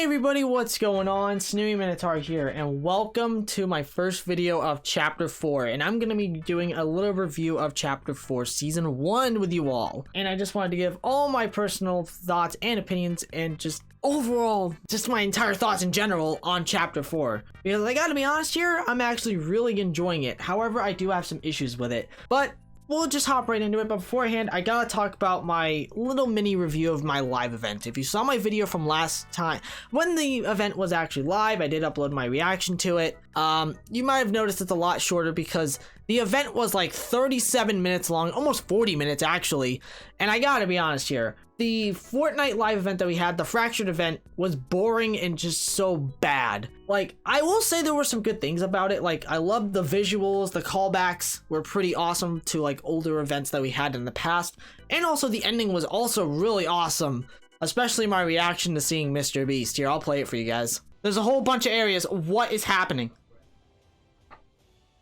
Hey everybody, what's going on? Snooey Minotaur here, and welcome to my first video of Chapter 4. And I'm going to be doing a little review of Chapter 4 Season 1 with you all. And I just wanted to give all my personal thoughts and opinions and just overall, just my entire thoughts in general on Chapter 4. Because I gotta be honest here, I'm actually really enjoying it. However, I do have some issues with it. But we'll just hop right into it, but beforehand, I gotta talk about my little mini review of my live event. If you saw my video from last time, when the event was actually live, I did upload my reaction to it. You might have noticed it's a lot shorter because the event was like 37 minutes long, almost 40 minutes actually, and I gotta be honest here. The Fortnite live event that we had, the Fractured event, was boring and just so bad. Like, I will say there were some good things about it. Like, I loved the visuals, the callbacks were pretty awesome to like older events that we had in the past. And also the ending was also really awesome, especially my reaction to seeing Mr. Beast. Here, I'll play it for you guys. There's a whole bunch of areas. What is happening?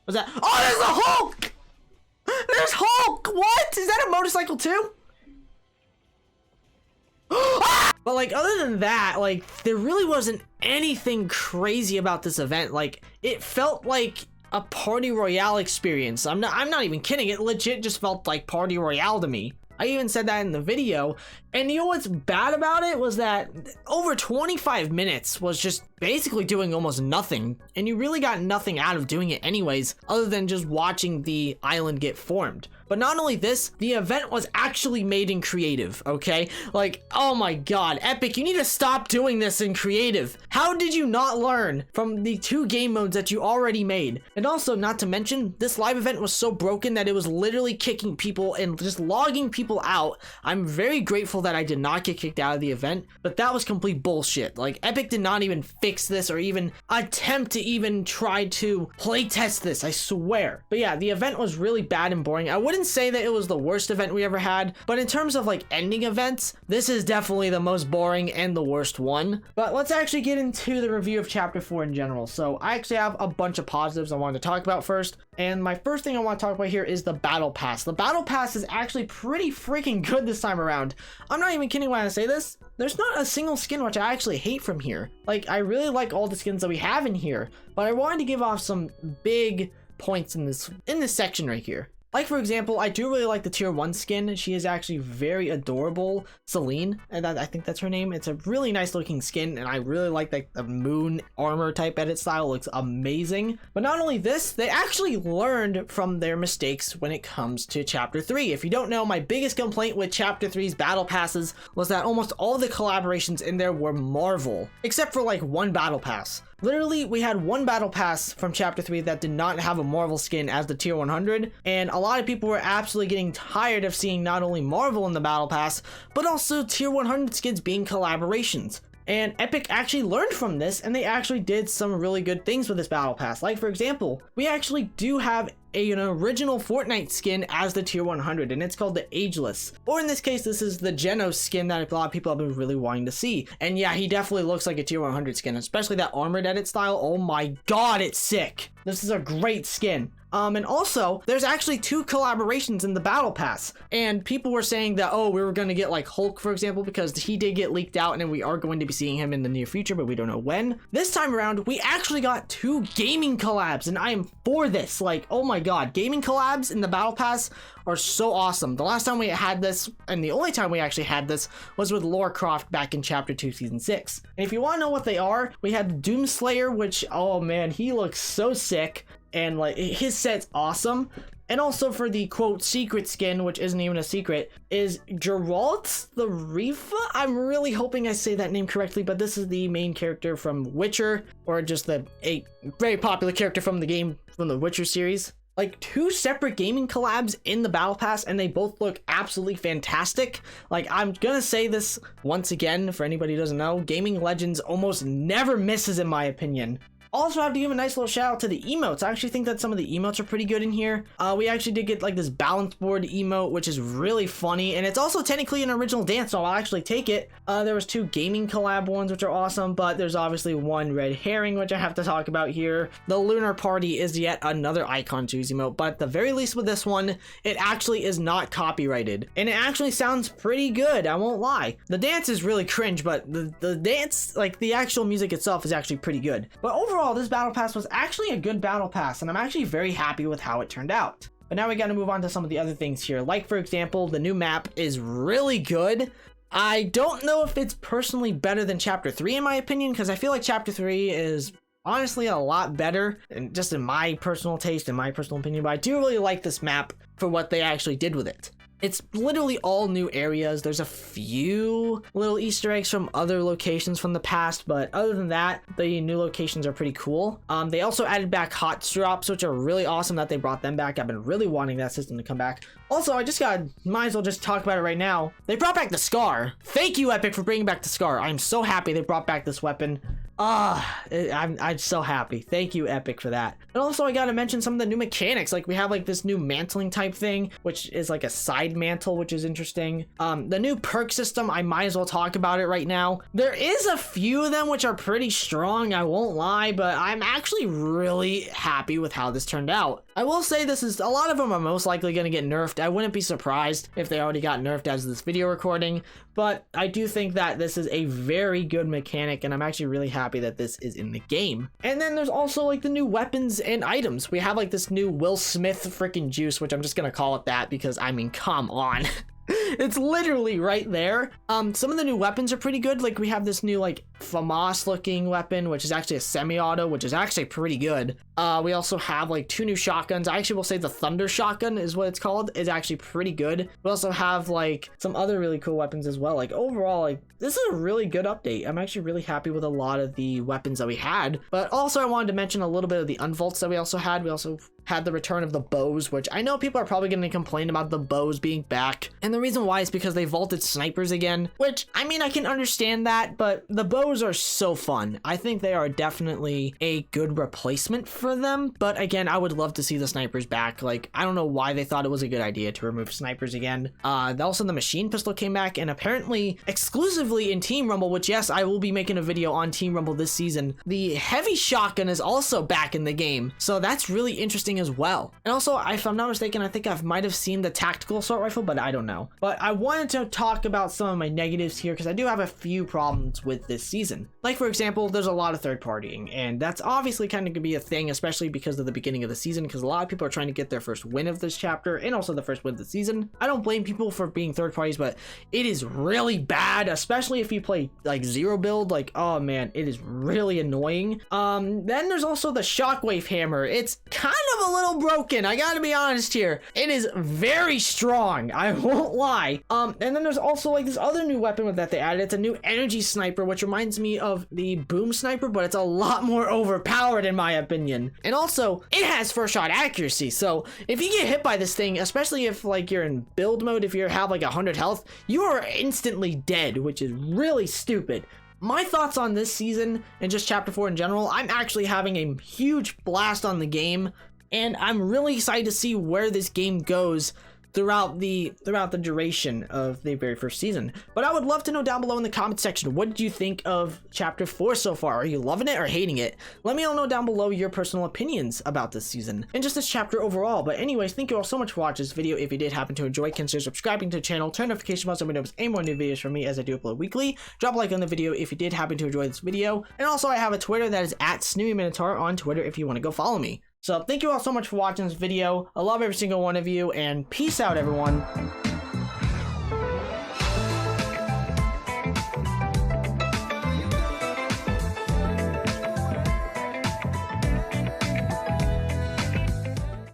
What's that? Oh, there's a Hulk! There's Hulk! What? Is that a motorcycle too? But like, other than that, like, there really wasn't anything crazy about this event. Like, it felt like a party royale experience. I'm not even kidding. It legit just felt like party royale to me. I even said that in the video. And you know what's bad about it was that over 25 minutes was just basically doing almost nothing. And you really got nothing out of doing it anyways, other than just watching the island get formed. But not only this, the event was actually made in creative, okay? Like, oh my god, Epic, you need to stop doing this in creative. How did you not learn from the 2 game modes that you already made? And also, not to mention, this live event was so broken that it was literally kicking people and just logging people out. I'm very grateful that I did not get kicked out of the event, but that was complete bullshit. Like, Epic did not even fix this or even attempt to even try to playtest this, I swear. But yeah, the event was really bad and boring. I wouldn't say that it was the worst event we ever had, but in terms of like ending events, this is definitely the most boring and the worst one. But let's actually get into the review of Chapter 4 in general. So I actually have a bunch of positives I wanted to talk about first. And my first thing I want to talk about here is the Battle Pass. The Battle Pass is actually pretty freaking good this time around. I'm not even kidding when I say this. There's not a single skin which I actually hate from here. Like, I really like all the skins that we have in here, but I wanted to give off some big points in this section right here. Like, for example, I do really like the tier 1 skin. She is actually very adorable. Celine, and I think that's her name. It's a really nice looking skin, and I really like the moon armor type edit style. It looks amazing. But not only this, they actually learned from their mistakes when it comes to Chapter 3. If you don't know, my biggest complaint with Chapter 3's battle passes was that almost all the collaborations in there were Marvel, except for like one battle pass. Literally, we had one battle pass from Chapter 3 that did not have a Marvel skin as the tier 100, and a lot of people were absolutely getting tired of seeing not only Marvel in the battle pass, but also tier 100 skins being collaborations. And Epic actually learned from this, and they actually did some really good things with this battle pass. Like, for example, we actually do have an original Fortnite skin as the tier 100, and it's called the Ageless. Or in this case, this is the Genos skin that a lot of people have been really wanting to see. And yeah, he definitely looks like a tier 100 skin, especially that armored edit style. Oh my god, it's sick. This is a great skin. And also, there's actually 2 collaborations in the Battle Pass, and people were saying that, oh, we were going to get like Hulk, for example, because he did get leaked out, and then we are going to be seeing him in the near future, but we don't know when. This time around, we actually got 2 gaming collabs, and I am for this. Like, oh my god, gaming collabs in the Battle Pass are so awesome. The last time we had this, and the only time we actually had this, was with Lara Croft back in Chapter 2, Season 6. And if you want to know what they are, we had Doomslayer, which, oh man, he looks so sick. And like, his set's awesome. And also for the quote secret skin, which isn't even a secret, is Geralt the Rifa. I'm really hoping I say that name correctly, but this is the main character from Witcher, or just a very popular character from the game, from the Witcher series. Like, 2 separate gaming collabs in the Battle Pass, and they both look absolutely fantastic. Like, I'm gonna say this once again for anybody who doesn't know, Gaming Legends almost never misses in my opinion. Also, I have to give a nice little shout out to the emotes. I actually think that some of the emotes are pretty good in here. We actually did get like this balance board emote, which is really funny, and it's also technically an original dance, so I'll actually take it. There was 2 gaming collab ones, which are awesome, but there's obviously 1 red herring, which I have to talk about here. The lunar party is yet another icon choose emote, but at the very least with this one, it actually is not copyrighted, and it actually sounds pretty good, I won't lie. The dance is really cringe, but the dance, like the actual music itself, is actually pretty good. But overall, this battle pass was actually a good battle pass, and I'm actually very happy with how it turned out. But now we got to move on to some of the other things here. Like, for example, the new map is really good. I don't know if it's personally better than Chapter 3 in my opinion, because I feel like Chapter 3 is honestly a lot better, and just in my personal taste and my personal opinion, but I do really like this map for what they actually did with it. It's literally all new areas. There's a few little Easter eggs from other locations from the past, but other than that, the new locations are pretty cool. They also added back hot drops, which are really awesome that they brought them back. I've been really wanting that system to come back. Also, might as well just talk about it right now. They brought back the Scar. Thank you, Epic, for bringing back the Scar. I'm so happy they brought back this weapon. I'm so happy. Thank you, Epic, for that. And also, I gotta mention some of the new mechanics. Like, we have like this new mantling type thing, which is like a side mantle, which is interesting. The new perk system, I might as well talk about it right now. There is a few of them which are pretty strong, I won't lie, but I'm actually really happy with how this turned out. I will say a lot of them are most likely gonna get nerfed. I wouldn't be surprised if they already got nerfed as this video recording, but I do think that this is a very good mechanic, and I'm actually really happy that this is in the game. And then there's also like the new weapons and items. We have like this new Will Smith freaking juice, which I'm just gonna call it that because I mean, come on. It's literally right there. Some of the new weapons are pretty good. Like, we have this new like FAMAS looking weapon, which is actually a semi-auto, which is actually pretty good. We also have like 2 new shotguns. I actually will say the Thunder shotgun is what it's called. It's actually pretty good. We also have like some other really cool weapons as well. Like, overall, like, this is a really good update. I'm actually really happy with a lot of the weapons that we had. But also, I wanted to mention a little bit of the unvaults that we also had. We also had the return of the bows, which I know people are probably going to complain about the bows being back. And the reason why is because they vaulted snipers again, which, I mean, I can understand that, but the bows are so fun. I think they are definitely a good replacement for them. But again, I would love to see the snipers back. Like, I don't know why they thought it was a good idea to remove snipers again. Also, the machine pistol came back, and apparently exclusively in Team Rumble, which, yes, I will be making a video on Team Rumble this season. The heavy shotgun is also back in the game, so that's really interesting as well. And also, if I'm not mistaken, I think I might have seen the tactical assault rifle, but I don't know. But I wanted to talk about some of my negatives here because I do have a few problems with this season. Like, for example, there's a lot of third partying, and that's obviously kind of gonna be a thing, especially because of the beginning of the season, because a lot of people are trying to get their first win of this chapter and also the first win of the season. I don't blame people for being third parties, but it is really bad, especially if you play like zero build. Like, oh man, it is really annoying. Then there's also the shockwave hammer. It's kind of a little broken, I gotta be honest here. It is very strong, I won't lie. And then there's also like this other new weapon that they added. It's a new energy sniper, which reminds me of the boom sniper, but it's a lot more overpowered in my opinion. And also, it has first shot accuracy, so if you get hit by this thing, especially if like you're in build mode, if you have like 100 health, you are instantly dead, which is really stupid. My thoughts on this season and just chapter 4 in general, I'm actually having a huge blast on the game, and I'm really excited to see where this game goes throughout the duration of the very first season. But I would love to know down below in the comment section, what did you think of chapter 4 so far? Are you loving it or hating it? Let me all know down below your personal opinions about this season and just this chapter overall. But anyways, thank you all so much for watching this video. If you did happen to enjoy, consider subscribing to the channel, turn notification bells so you know any more new videos from me as I do upload weekly. Drop a like on the video if you did happen to enjoy this video. And also, I have a Twitter that is @SnootyMinotaur on Twitter if you want to go follow me. So thank you all so much for watching this video. I love every single one of you, and peace out, everyone.